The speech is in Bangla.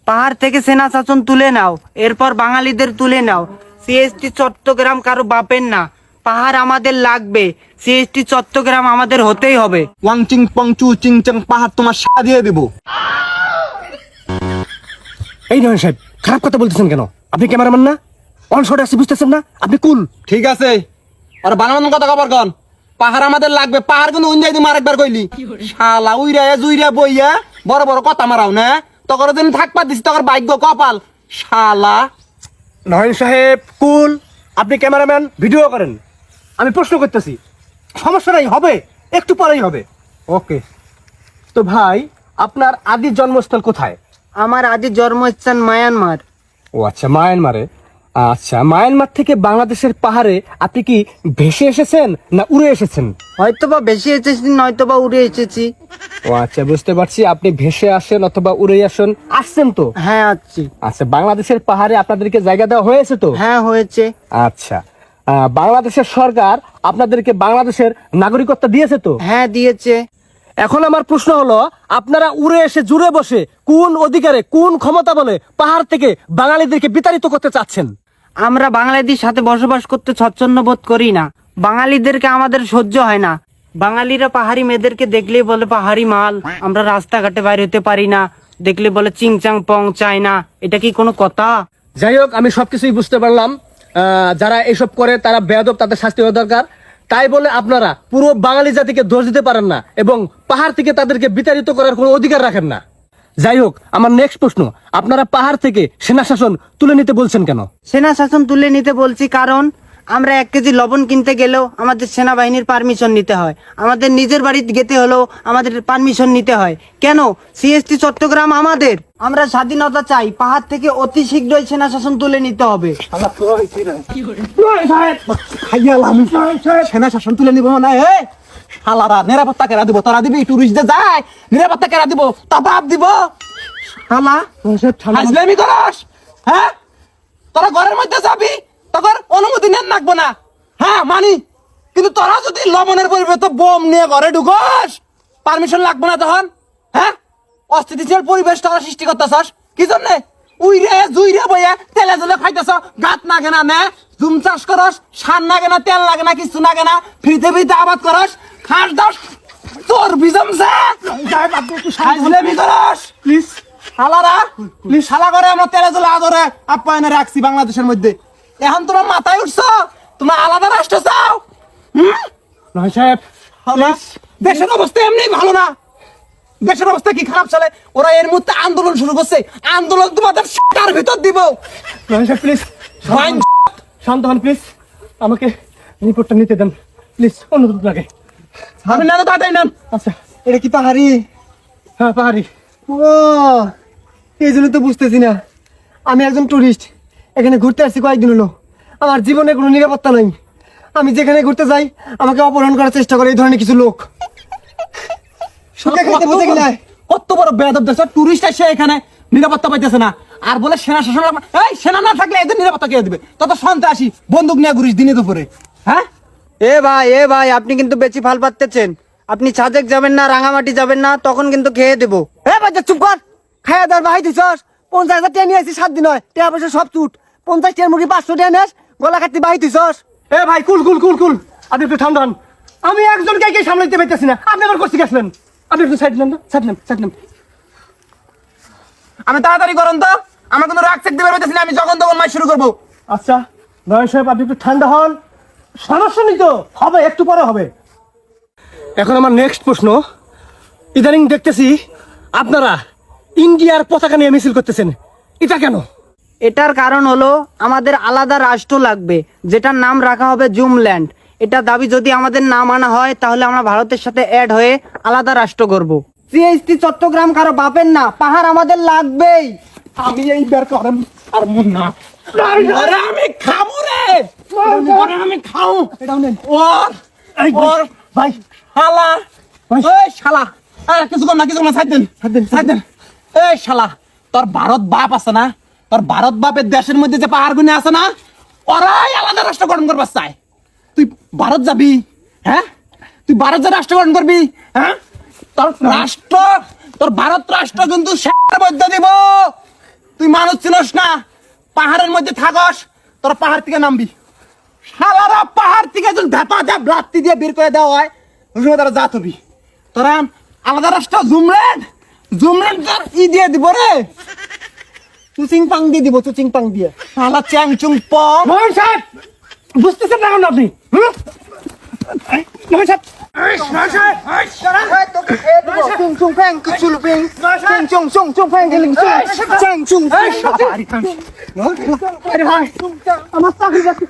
পাহাড় থেকে সেনা শাসন তুলে নাও, এরপর বাঙালিদের তুলে নাও। সিএসটি চট্টগ্রাম কারো বাপের না, পাহাড় আমাদের লাগবে। সিএসটি চট্টগ্রাম আমাদের হতেই হবে। ওয়াং চিং পং চু চিং চাং পাহাড় তোমার সাথে দিয়ে দিব। এই নয় সাহেব, খারাপ কথা বলতেছেন কেন? আপনি ক্যামেরাম্যান না? অন শট আছে, বুঝতেছেন না? আপনি কুল। ঠিক আছে, আর বানানোর কথা খবর কন। পাহাড় আমাদের লাগবে, পাহাড় কিন্তু উঞ্জাই দিম আরেকবার কইলি। শালা উইরা জুইরা বইয়া বড় বড় কথা মারাও না, তখন দিন থাকবা দিছি তখন ভাগ্য কপাল। শালা নয়ন সাহেব কুল, আপনি ক্যামেরাম্যান, ভিডিও করেন। আমি প্রশ্ন করতেছি, সমস্যা নাই, হবে, একটু পরেই হবে। ওকে। তো ভাই, আপনার আদি জন্মস্থল কোথায়? আমার আদি জন্মস্থান মায়ানমার। ও আচ্ছা, মায়ানমারে। আচ্ছা, মায়ানমার থেকে বাংলাদেশের পাহাড়ে আপনি কি ভেসে এসেছেন না উড়ে এসেছেন? হয়তোবা বেশি এসেছি, নয়তোবা উড়ে এসেছি। ও আচ্ছা, বুঝতে পারছি। আপনি ভেসে আসেন অথবা উড়ে আসছেন তো? হ্যাঁ আছি। আচ্ছা, বাংলাদেশের পাহাড়ে আপনাদেরকে জায়গা দেওয়া হয়েছে তো? হ্যাঁ হয়েছে। আচ্ছা, বাংলাদেশের সরকার আপনাদেরকে বাংলাদেশের নাগরিকত্ব দিয়েছে তো? হ্যাঁ দিয়েছে। এখন আমার প্রশ্ন হলো, আপনারা উড়ে এসে জুড়ে বসে কোন অধিকারে, কোন ক্ষমতা বলে পাহাড় থেকে বাঙালিদেরকে বিতাড়িত করতে চাচ্ছেন? আমরা বাঙালিদের সাথে বসবাস করতে স্বচ্ছন্দ বোধ করি না। বাঙালিদেরকে আমাদের সহ্য হয় না। বাঙালিরা পাহাড়ি মেয়েদেরকে দেখলেই বলে পাহাড়ি মাল। আমরা রাস্তাঘাটে বাইরে হতে পারি না, দেখলে বলে চিংচাং পং চায় না। এটা কি কোনো কথা? যাই হোক, আমি সবকিছুই বুঝতে পারলাম। যারা এসব করে তারা বেয়াদব, তাদের শাস্তি হওয়া দরকার। তাই বলে আপনারা পুরো বাঙালি জাতিকে দোষ দিতে পারেন না এবং পাহাড় থেকে তাদেরকে বিতাড়িত করার কোনো অধিকার রাখেন না। যাই হোক, আমার নেক্সট প্রশ্ন, আপনারা পাহাড় থেকে সেনা শাসন তুলে নিতে বলছেন কেন? সেনা শাসন তুলে নিতে বলছি কারণ আমরা 1 কেজি লবণ কিনতে গেলেও আমাদের সেনাবাহিনীর পারমিশন নিতে হয়। আমাদের নিজের বাড়িতে যেতে হলেও আমাদের পারমিশন নিতে হয়। কেন? সিএসটি চট্টগ্রাম আমাদের। আমরা স্বাধীনতা চাই। পাহাড় থেকে অতি শীঘ্রই সেনা শাসন তুলে নিতে হবে। সেনা শাসন তুলে নিব না। শালারা নিরাপত্তা কেরা দিব? তোরা দিবি? টুরিস্টদের যায় নিরাপত্তা কেরা দিব? তা বাপ দিব। শালা হাজলামি করস? হ্যাঁ, তোরা ঘরের মধ্যে যাবি, তখন অনুমতি নেন লাগবো না। হ্যাঁ মানি, কিন্তু তোরা যদি লবণের পরিবর্তে বোম নিয়ে ঘরে ঢুকস, পারমিশন লাগবো না তখন। হ্যাঁ, অস্থিতিশীল পরিবেশ তোরা সৃষ্টি করতেছস কি জন্যে? উইরে জুইরে বইয়া তেলে জলে খাইতেছ, গাত নাগে না নে, জুম চাষ করস, সার লাগে না, তেল লাগে না, কিছু লাগে না, ফ্রিতে ফ্রিতে আবাদ করস, খাস দাস তোর বিজমছে হাজলামি করস। প্লিজ শালারা, প্লিজ শালা করে আমরা তেলে জলে আদরে আপ্যায়নে রাখছি বাংলাদেশের মধ্যে। এখন তোমার মাথায় উঠছ, তোমরা আলাদা রাষ্ট্র চাও? নয় সাহেব, দেশের অবস্থা এমনি ভালো না। দেশের অবস্থা কি খারাপ চলে? ওরা এর মধ্যে আন্দোলন শুরু করছে। আন্দোলন তোমাদের টার ভিতর দিব। নয় সাহেব প্লিজ শান্ত হন, প্লিজ আমাকে রিপোর্টটা নিতে দেন প্লিজ, অনুরোধ লাগে। আমি না তো তাই নাম। আচ্ছা, এটা কি পাহাড়ি? হ্যাঁ পাহাড়ি। ও, এই জন্য তো বুঝতেছি না। আমি একজন টুরিস্ট, এখানে ঘুরতে আসছি কয়েকদিন হলো। আমার জীবনে কোনো নিরাপত্তা নাই। আমি যেখানে ঘুরতে যাই আমাকে অপহরণ করার চেষ্টা করে এই ধরনের কিছু লোক। কত বড় বেয়াদব দেশ! টুরিস্ট এসে এখানে নিরাপত্তা পাইতেছে না, আর বলে সেনা শাসন। এই সেনা না থাকলে এদের নিরাপত্তা কে দিবে? তত সন্ত্রাসী বন্দুক নিয়ে ঘুরিস দিনে দুপুরে। হ্যাঁ, এ ভাই আপনি কিন্তু বেশি ফাল পাচ্ছেন। আপনি সাজেক যাবেন না, রাঙামাটি যাবেন না, তখন কিন্তু খেয়ে দেবো। এ বাচ্চা চুপ কর। খাইয়া দার ভাই দিছস 50,000 টাকা নিয়ে আসি 7 দিন হয়। টাকা পয়সা সব চুট। 50 টাকার মুরগি 500 টাকা নেস, গলা কাটতে বাহি দিছস। এ ভাই কুল কুল কুল কুল, আপনি একটু ঠান্ডা হন। আমি একজনকে কে সামলাইতে পারতেছি না, আপনি আবার করতে গেছিলেন। আপনি একটু সাইড নেন, সাইড নেন, সাইড নেন। আমি তাড়াতাড়ি করুন তো, আমার কোনো রাগ চেক দিতে পারতেছি না। আমি যখন তখন মাইক শুরু করবো। আচ্ছা নয়ন সাহেব, আপনি একটু ঠান্ডা হন। সমস্যা নেই তো, হবে, একটু পরে হবে। এখন আমার নেক্সট প্রশ্ন, ইদানিং দেখতেছি আপনারা ইন্ডিয়ার পতাকা নিয়ে মিছিল করতেছেন, এটা কেন? এটার কারণ হলো আমাদের আলাদা রাষ্ট্র লাগবে, যেটার নাম রাখা হবে জুমল্যান্ড। এটা দাবি যদি আমাদের না মানা হয় তাহলে আমরা ভারতের সাথে অ্যাড হয়ে আলাদা রাষ্ট্র করব। সিএসটি চট্টগ্রাম কারো বাপের না, পাহাড় আমাদের লাগবেই। আমি এই বের করেন আর মন না। আমি খাবো রে, আমি খাও। ওর ভাই শালা, এই শালা, কিছু কর না, কিছু না, ছাড় দেন, ছাড় দেন। এই শালা, তোর ভারত বাপ আছে না? তোর ভারত বাপের দেশের মধ্যে যে পাহাড় গুনে আছে না, ওরাই আলাদা রাষ্ট্র গঠন করবার চায়। তুই ভারত যাবি? হ্যাঁ, তুই ভারত যে রাষ্ট্র গঠন করবি? হ্যাঁ, তোর রাষ্ট্র, তোর ভারত রাষ্ট্র কিন্তু মধ্যে দিব। তুই মানুষ চিনস না, পাহাড়ের মধ্যে থাকস, তোরা পাহাড় থেকে নামবি। শালারা পাহাড় থেকে যদি ধাপা ধাপ লাত্তি দিয়ে বের করে দেওয়া হয়, ওই সময় তারা জাত হবি। তোরা আলাদা রাস্তা জুমলেন তোর দিয়ে দিব রে, চুচিং পাং দিয়ে দিব, চুচিং পাং দিয়ে। শালা চ্যাং চুং পং। মোহন সাহেব, বুঝতেছেন না কেন আপনি? মোহন সাহেব, chung chung phang chung phang chung chung chung phang chung chung chung আরে ভাই, আমার চাকরি বাকরি